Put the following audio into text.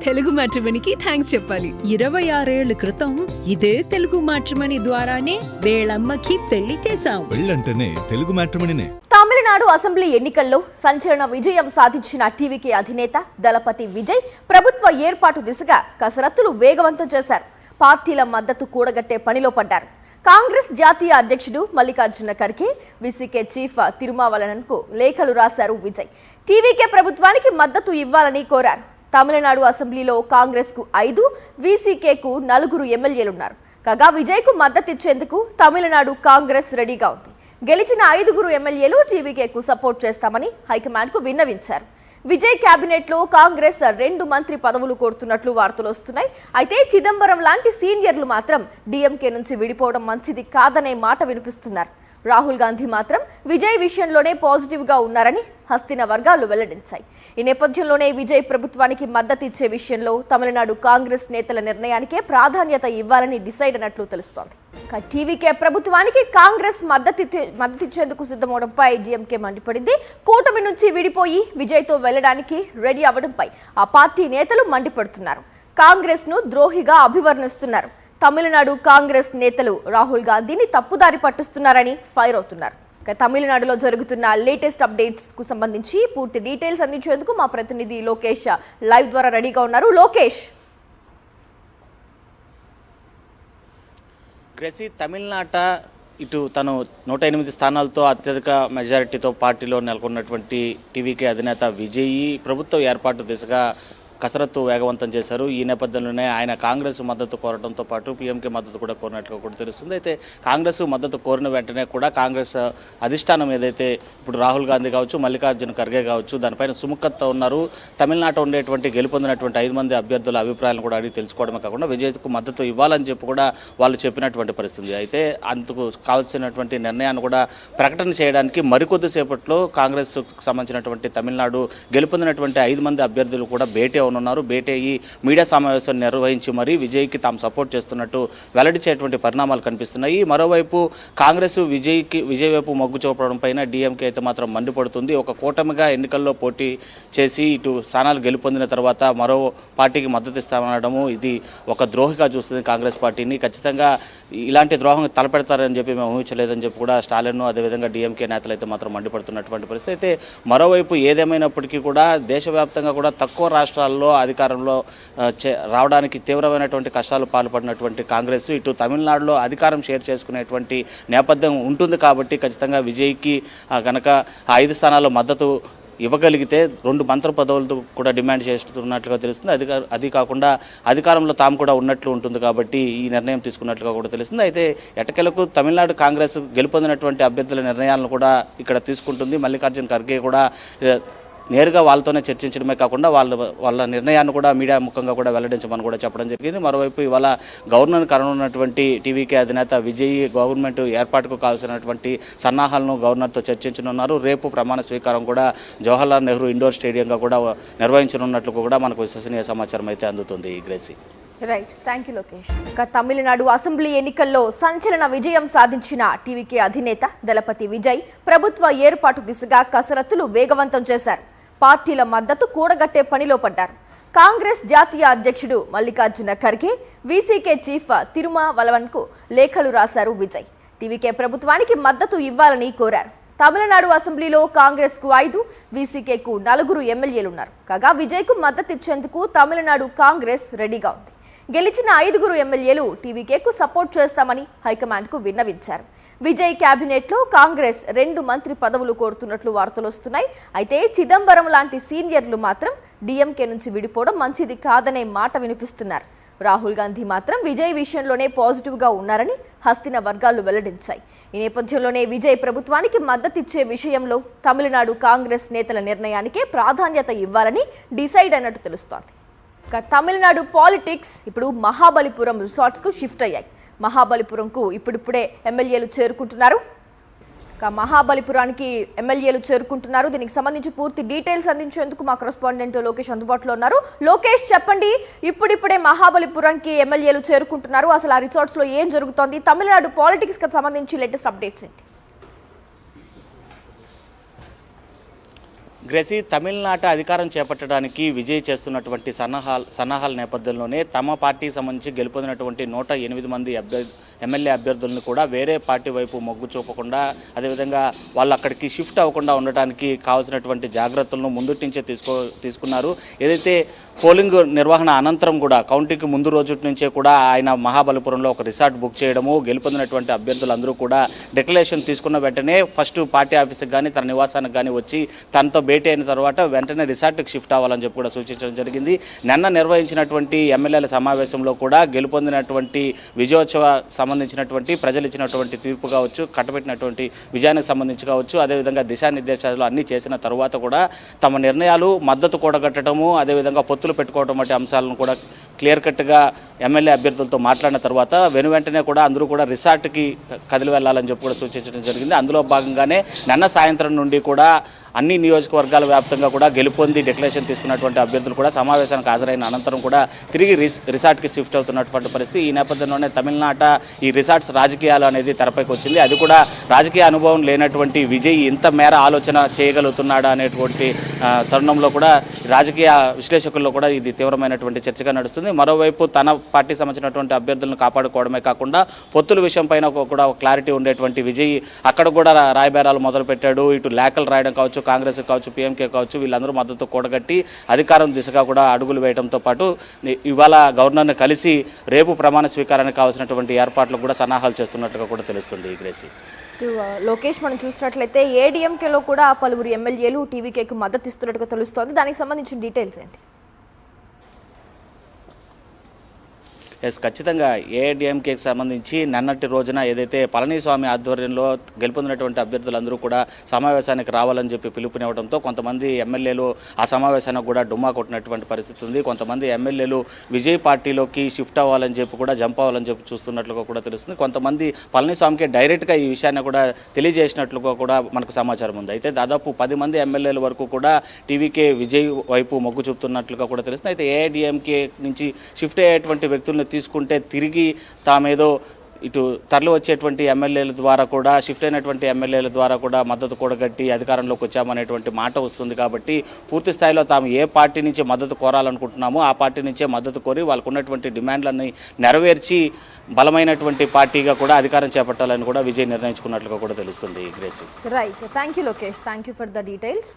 Telugu మ్యాట్రిమోనీకి thanks చెప్పాలి. 26 ఏళ్ల క్రితం ఇదే తెలుగు మ్యాట్రిమోనీ ద్వారానే వేళమ్మకి పెళ్లి చేశాం. పెళ్ళంటేనే తెలుగు మ్యాట్రిమోనీనే. తమిళనాడు అసెంబ్లీ ఎన్నికల్లో సంచలన విజయం సాధించిన టీవీకే అధినేత దళపతి విజయ్ ప్రభుత్వ ఏర్పాటు దిశగా కసరత్తులు వేగవంతం చేశారు. పార్టీల మద్దతు కూడగట్టే పనిలో పడ్డారు. కాంగ్రెస్ జాతీయ అధ్యక్షుడు మల్లికార్జున ఖర్గే, విసికే చీఫ్ తిరుమావలనన్కు లేఖలు రాశారు విజయ్. టీవీకే ప్రభుత్వానికి మద్దతు ఇవ్వాలని కోరారు. తమిళనాడు అసెంబ్లీలో కాంగ్రెస్ కు 5, వీసీకేకు 4 ఎమ్మెల్యేలున్నారు. కాగా విజయ్కు మద్దతు ఇచ్చేందుకు తమిళనాడు కాంగ్రెస్ రెడీగా ఉంది. గెలిచిన 5 ఎమ్మెల్యేలు టీవీకేకు సపోర్ట్ చేస్తామని హైకమాండ్కు విన్నవించారు. విజయ్ క్యాబినెట్లో కాంగ్రెస్ 2 మంత్రి పదవులు కోరుతున్నట్లు వార్తలు వస్తున్నాయి. అయితే చిదంబరం లాంటి సీనియర్లు మాత్రం డీఎంకే నుంచి విడిపోవడం మంచిది కాదనే మాట వినిపిస్తున్నారు. రాహుల్ గాంధీ మాత్రం విజయ్ విషయంలోనే పాజిటివ్గా ఉన్నారని హస్తిన వర్గాలు వెల్లడించాయి. ఈ నేపథ్యంలోనే విజయ్ ప్రభుత్వానికి మద్దతు ఇచ్చే విషయంలో తమిళనాడు కాంగ్రెస్ నేతల నిర్ణయానికే ప్రాధాన్యత ఇవ్వాలని డిసైడ్ అయినట్లు తెలుస్తోంది. టీవీకే ప్రభుత్వానికి కాంగ్రెస్ మద్దతిచ్చేందుకు సిద్ధమవడంపై డీఎంకే మండిపడింది. కూటమి నుంచి విడిపోయి విజయ్తో వెళ్లడానికి రెడీ అవ్వడంపై ఆ పార్టీ నేతలు మండిపడుతున్నారు. కాంగ్రెస్ ను ద్రోహిగా అభివర్ణిస్తున్నారు. తమిళనాడు కాంగ్రెస్ నేతలు రాహుల్ గాంధీని తప్పుదారి పట్టిస్తున్నారని ఫైర్ అవుతున్నారు. తమిళనాడులో జరుగుతున్న లేటెస్ట్ అప్డేట్స్ కు సంబంధించి పూర్తి డీటెయిల్స్ అందించేందుకు మా ప్రతినిధి లోకేష్ లైవ్ ద్వారా రెడీగా ఉన్నారు. లోకేష్, గ్రేసీ, తమిళనాట ఇటు తను 108 స్థానాలతో అత్యధిక మెజారిటీతో పార్టీలో నెలకొన్నటువంటి టీవీకే అధినేత విజయ్ ప్రభుత్వ ఏర్పాటు దిశగా కసరత్తు వేగవంతం చేశారు. ఈ నేపథ్యంలోనే ఆయన కాంగ్రెస్ మద్దతు కోరడంతో పాటు పీఎంకే మద్దతు కూడా కోరినట్లుగా కూడా తెలుస్తుంది. అయితే కాంగ్రెస్ మద్దతు కోరిన వెంటనే కూడా కాంగ్రెస్ అధిష్టానం ఏదైతే ఇప్పుడు రాహుల్ గాంధీ కావచ్చు, మల్లికార్జున ఖర్గే కావచ్చు, దానిపైన సుముఖతతో ఉన్నారు. తమిళనాట ఉండేటువంటి గెలుపొందినటువంటి 5 మంది అభ్యర్థుల అభిప్రాయాలను కూడా అడిగి తెలుసుకోవడమే కాకుండా విజయ్కు మద్దతు ఇవ్వాలని చెప్పి కూడా వాళ్ళు చెప్పినటువంటి పరిస్థితి. అయితే అందుకు కావాల్సినటువంటి నిర్ణయాన్ని కూడా ప్రకటన చేయడానికి మరికొద్దిసేపట్లో కాంగ్రెస్ సంబంధించినటువంటి తమిళనాడు గెలుపొందినటువంటి 5 మంది అభ్యర్థులు కూడా భేటీ ఉన్నారు. భేటీ అయ్యి మీడియా సమావేశం నిర్వహించి మరీ విజయ్కి తాము సపోర్ట్ చేస్తున్నట్టు వెల్లడించేటువంటి పరిణామాలు కనిపిస్తున్నాయి. మరోవైపు కాంగ్రెస్ విజయ్ వైపు మొగ్గు చూపడం పైన డీఎంకే అయితే మాత్రం మండిపడుతుంది. ఒక కూటమిగా ఎన్నికల్లో పోటీ చేసి ఇటు స్థానాలు గెలుపొందిన తర్వాత మరో పార్టీకి మద్దతు ఇస్తామనడము ఇది ఒక ద్రోహిగా చూస్తుంది కాంగ్రెస్ పార్టీని. ఖచ్చితంగా ఇలాంటి ద్రోహం తలపెడతారని చెప్పి మేము ఊహించలేదని చెప్పి కూడా స్టాలిన్ అదేవిధంగా డీఎంకే నేతలు అయితే మాత్రం మండిపడుతున్నటువంటి పరిస్థితి. అయితే మరోవైపు ఏదేమైనప్పటికీ కూడా దేశవ్యాప్తంగా కూడా తక్కువ రాష్ట్రాల్లో అధికారంలో రావడానికి తీవ్రమైనటువంటి కష్టాలు పాల్పడినటువంటి కాంగ్రెస్ ఇటు తమిళనాడులో అధికారం షేర్ చేసుకునేటువంటి నేపథ్యం ఉంటుంది. కాబట్టి ఖచ్చితంగా విజయ్కి కనుక 5 స్థానాల్లో మద్దతు ఇవ్వగలిగితే 2 మంత్రి పదవులతో కూడా డిమాండ్ చేస్తున్నట్లుగా తెలుస్తుంది. అది కాకుండా అధికారంలో తాము కూడా ఉన్నట్లు ఉంటుంది కాబట్టి ఈ నిర్ణయం తీసుకున్నట్లుగా కూడా తెలుస్తుంది. అయితే ఎట్టకేలకు తమిళనాడు కాంగ్రెస్ గెలుపొందినటువంటి అభ్యర్థుల నిర్ణయాలను కూడా ఇక్కడ తీసుకుంటుంది. మల్లికార్జున ఖర్గే కూడా నేరుగా వాళ్ళతోనే చర్చించడమే కాకుండా వాళ్ళ నిర్ణయాన్ని కూడా మీడియా ముఖంగా కూడా వెల్లడించమని కూడా చెప్పడం జరిగింది. మరోవైపు ఇవాళ గవర్నర్ కనున్నటువంటి టీవీకే అధినేత విజయ్ గవర్నమెంట్ ఏర్పాటుకు కావాల్సినటువంటి సన్నాహాలను గవర్నర్తో చర్చించనున్నారు. రేపు ప్రమాణ స్వీకారం కూడా జవహర్లాల్ నెహ్రూ ఇండోర్ స్టేడియంగా కూడా నిర్వహించనున్నట్లు కూడా మనకు విశ్వసనీయ సమాచారం అయితే అందుతుంది. Gracie, right, thank you Lokesh. Tamil Nadu assembly ఎన్నికల్లో సంచలన విజయం సాధించిన టీవీకే అధినేత దళపతి విజయ్ ప్రభుత్వ ఏర్పాటు దిశగా కసరత్తులు వేగవంతం చేశారు. పార్టీల మద్దతు కూడగట్టే పనిలో పడ్డారు. కాంగ్రెస్ జాతీయ అధ్యక్షుడు మల్లికార్జున ఖర్గే, వీసీకే చీఫ్ తిరుమావలవన్కు లేఖలు రాశారు విజయ్. టీవీకే ప్రభుత్వానికి మద్దతు ఇవ్వాలని కోరారు. తమిళనాడు అసెంబ్లీలో కాంగ్రెస్ కు 5, వీసీకేకు 4 ఎమ్మెల్యేలున్నారు. కాగా విజయ్కు మద్దతు ఇచ్చేందుకు తమిళనాడు కాంగ్రెస్ రెడీగా ఉంది. గెలిచిన 5 ఎమ్మెల్యేలు టీవీకేకు సపోర్ట్ చేస్తామని హైకమాండ్కు విన్నవించారు. విజయ్ క్యాబినెట్లో కాంగ్రెస్ 2 మంత్రి పదవులు కోరుతున్నట్లు వార్తలు వస్తున్నాయి. అయితే చిదంబరం లాంటి సీనియర్లు మాత్రం డీఎంకే నుంచి విడిపోవడం మంచిది కాదనే మాట వినిపిస్తున్నారు. రాహుల్ గాంధీ మాత్రం విజయ్ విషయంలోనే పాజిటివ్గా ఉన్నారని హస్తిన వర్గాలు వెల్లడించాయి. ఈ నేపథ్యంలోనే విజయ్ ప్రభుత్వానికి మద్దతిచ్చే విషయంలో తమిళనాడు కాంగ్రెస్ నేతల నిర్ణయానికే ప్రాధాన్యత ఇవ్వాలని డిసైడ్ అయినట్టు తెలుస్తోంది. తమిళనాడు పాలిటిక్స్ ఇప్పుడు మహాబలిపురం రిసార్ట్స్కు షిఫ్ట్ అయ్యాయి. మహాబలిపురంకు ఇప్పుడిప్పుడే ఎమ్మెల్యేలు చేరుకుంటున్నారు. మహాబలిపురానికి ఎమ్మెల్యేలు చేరుకుంటున్నారు. దీనికి సంబంధించి పూర్తి డీటెయిల్స్ అందించేందుకు మా కరెస్పాండెంట్ లోకేష్ అందుబాటులో ఉన్నారు. లోకేష్, చెప్పండి, ఇప్పుడిప్పుడే మహాబలిపురానికి ఎమ్మెల్యేలు చేరుకుంటున్నారు. అసలు ఆ రిసార్ట్స్లో ఏం జరుగుతోంది? తమిళనాడు పాలిటిక్స్కి సంబంధించి లేటెస్ట్ అప్డేట్స్ ఏంటి? గ్రేసీ, తమిళనాట అధికారం చేపట్టడానికి విజయ్ చేస్తున్నటువంటి సన్నాహాల నేపథ్యంలోనే తమ పార్టీకి సంబంధించి గెలుపొందినటువంటి 108 మంది ఎమ్మెల్యే అభ్యర్థులను కూడా వేరే పార్టీ వైపు మొగ్గు చూపకుండా, అదేవిధంగా వాళ్ళు అక్కడికి షిఫ్ట్ అవ్వకుండా ఉండటానికి కావాల్సినటువంటి జాగ్రత్తలను ముందుటి నుంచే తీసుకున్నారు. ఏదైతే పోలింగ్ నిర్వహణ అనంతరం కూడా కౌంటింగ్కి ముందు రోజు నుంచే కూడా ఆయన మహాబలిపురంలో ఒక రిసార్ట్ బుక్ చేయడము, గెలుపొందినటువంటి అభ్యర్థులందరూ కూడా డిక్లరేషన్ తీసుకున్న వెంటనే ఫస్ట్ పార్టీ ఆఫీస్కి కానీ తన నివాసానికి కానీ వచ్చి తనతో భేటీ అయిన తర్వాత వెంటనే రిసార్ట్కి షిఫ్ట్ అవ్వాలని చెప్పి కూడా సూచించడం జరిగింది. నిన్న నిర్వహించినటువంటి ఎమ్మెల్యేల సమావేశంలో కూడా గెలుపొందినటువంటి విజయోత్సవ సంబంధించినటువంటి ప్రజలు ఇచ్చినటువంటి తీర్పు కావచ్చు, కట్టబెట్టినటువంటి విజయానికి సంబంధించి కావచ్చు, అదేవిధంగా దిశానిర్దేశాలు అన్నీ చేసిన తర్వాత కూడా తమ నిర్ణయాలు మద్దతు కూడగట్టడము, అదేవిధంగా పొత్తులు పెట్టుకోవడం వంటి అంశాలను కూడా క్లియర్ కట్గా ఎమ్మెల్యే అభ్యర్థులతో మాట్లాడిన తర్వాత వెంటనే కూడా అందరూ కూడా రిసార్ట్కి కదిలి వెళ్లాలని చెప్పి కూడా సూచించడం జరిగింది. అందులో భాగంగానే నిన్న సాయంత్రం నుండి కూడా అన్ని నియోజకవర్గాల వ్యాప్తంగా కూడా గెలుపొంది డిక్లరేషన్ తీసుకున్నటువంటి అభ్యర్థులు కూడా సమావేశానికి హాజరైన అనంతరం కూడా తిరిగి రిసార్ట్కి షిఫ్ట్ అవుతున్నటువంటి పరిస్థితి. ఈ నేపథ్యంలోనే తమిళనాట ఈ రిసార్ట్స్ రాజకీయాలు అనేది తెరపైకి వచ్చింది. అది కూడా రాజకీయ అనుభవం లేనటువంటి విజయ్ ఇంత మేర ఆలోచన చేయగలుగుతున్నాడా అనేటువంటి తరుణంలో కూడా రాజకీయ విశ్లేషకుల్లో కూడా ఇది తీవ్రమైనటువంటి చర్చగా నడుస్తుంది. మరోవైపు తన పార్టీకి సంబంధించినటువంటి అభ్యర్థులను కాపాడుకోవడమే కాకుండా పొత్తుల విషయం పైన కూడా క్లారిటీ ఉండేటువంటి విజయ్ అక్కడ కూడా రాయబారాలు మొదలుపెట్టాడు. ఇటు లేఖలు రాయడం కావచ్చు, కాంగ్రెస్ కావచ్చు, పీఎంకే కావచ్చు, వీళ్ళందరూ మద్దతు కూడగట్టి అధికారం దిశగా కూడా అడుగులు వేయడంతో పాటు ఇవాళ గవర్నర్ని కలిసి రేపు ప్రమాణ స్వీకారానికి కావాల్సినటువంటి ఏర్పాట్లు కూడా సన్నాహాలు చేస్తున్నట్లుగా కూడా తెలుస్తుంది. గ్రేసీ, లోకేష్, మనం చూసినట్లయితే ఏడీఎంకేలో కూడా పలువురు ఎమ్మెల్యేలు టీవీకేకి మద్దతు ఇస్తున్నట్టుగా తెలుస్తోంది. దానికి సంబంధించిన డీటెయిల్స్ ఏంటి? ఖచ్చితంగా ఏఐడిఎంకేకి సంబంధించి నిన్నటి రోజున ఏదైతే పళనిస్వామి ఆధ్వర్యంలో గెలుపొందినటువంటి అభ్యర్థులందరూ కూడా సమావేశానికి రావాలని చెప్పి పిలుపునివ్వడంతో కొంతమంది ఎమ్మెల్యేలు ఆ సమావేశానికి కూడా డుమ్మా కొట్టినటువంటి పరిస్థితి ఉంది. కొంతమంది ఎమ్మెల్యేలు విజయ్ పార్టీలోకి షిఫ్ట్ అవ్వాలని చెప్పి కూడా జంప్ అవ్వాలని చెప్పి చూస్తున్నట్లుగా కూడా తెలుస్తుంది. కొంతమంది పళనిస్వామికి డైరెక్ట్గా ఈ విషయాన్ని కూడా తెలియజేసినట్లుగా కూడా మనకు సమాచారం ఉంది. అయితే దాదాపు 10 మంది ఎమ్మెల్యేల వరకు కూడా టీవీకే విజయ్ వైపు మొగ్గు చూపుతున్నట్లుగా కూడా తెలుస్తుంది. అయితే ఏఐడిఎంకే నుంచి షిఫ్ట్ అయ్యేటువంటి వ్యక్తులను తీసుకుంటే తిరిగి తామేదో ఇటు తరలి వచ్చేటువంటి ఎమ్మెల్యేల ద్వారా కూడా షిఫ్ట్ అయినటువంటి ఎమ్మెల్యేల ద్వారా కూడా మద్దతు కూడగట్టి అధికారంలోకి వచ్చామనేటువంటి మాట వస్తుంది. కాబట్టి పూర్తి స్థాయిలో తాము ఏ పార్టీ నుంచి మద్దతు కోరాలనుకుంటున్నామో ఆ పార్టీ నుంచే మద్దతు కోరి వాళ్ళకు ఉన్నటువంటి డిమాండ్లన్నీ నెరవేర్చి బలమైనటువంటి పార్టీగా కూడా అధికారం చేపట్టాలని కూడా విజయ్ నిర్ణయించుకున్నట్లుగా కూడా తెలుస్తుంది. Gracie, right, thank you Lokesh, thank you for the details.